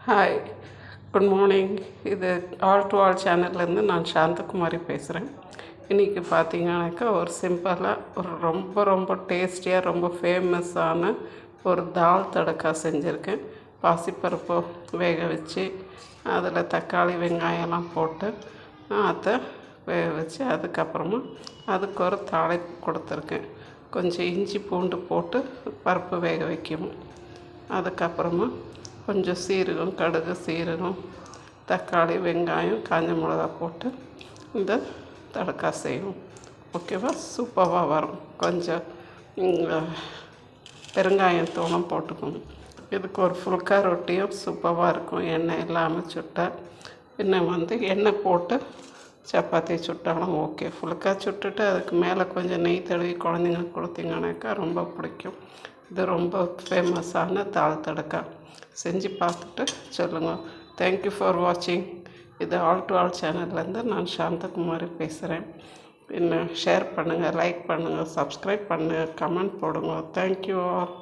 Hi, good morning. இது all to all சேனல்லேருந்து நான் சாந்தகுமாரி பேசுகிறேன். இன்றைக்கி பார்த்தீங்கன்னாக்கா ஒரு சிம்பிளாக ஒரு ரொம்ப டேஸ்டியாக ரொம்ப ஃபேமஸான ஒரு தால் தடக்கா செஞ்சுருக்கேன். பாசிப்பருப்பு வேக வச்சு அதில் தக்காளி வெங்காயம்லாம் போட்டு அதை வேக வச்சு அதுக்கப்புறமா அதுக்கு ஒரு தாளிப்பு கொடுத்துருக்கேன். கொஞ்சம் இஞ்சி பூண்டு போட்டு பருப்பு வேக வைக்கணும். அதுக்கப்புறமா கொஞ்சம் சீரகம், கடுகு, சீரகம், தக்காளி, வெங்காயம், காஞ்ச மிளகா போட்டு இந்த தடக்கா செய்வோம். ஓகேவா? சூப்பராக வரும். கொஞ்சம் பெருங்காயம் தூளும் போட்டுக்கணும். இதுக்கு ஒரு ஃபுல்கா ரொட்டியும் சூப்பராக இருக்கும். எண்ணெய் இல்லாமல் சுட்டால் இன்னும் எண்ணெய் போட்டு சப்பாத்தி சுட்டாலும் ஓகே. ஃபுல்கா சுட்டுட்டு அதுக்கு மேலே கொஞ்சம் நெய் தடவி குழந்தைங்களுக்கு கொடுத்தீங்கன்னாக்கா ரொம்ப பிடிக்கும். இது ரொம்ப ஃபேமஸான தால் தடக்கா. செஞ்சு பார்த்துட்டு சொல்லுங்கள். தேங்க்யூ ஃபார் வாட்சிங். இது ஆல் டு ஆல் சேனல்லேருந்து நான் சாந்தகுமாரி பேசுகிறேன். இன்னும் ஷேர் பண்ணுங்கள், லைக் பண்ணுங்கள், சப்ஸ்கிரைப் பண்ணுங்கள், கமெண்ட் போடுங்க. Thank you all.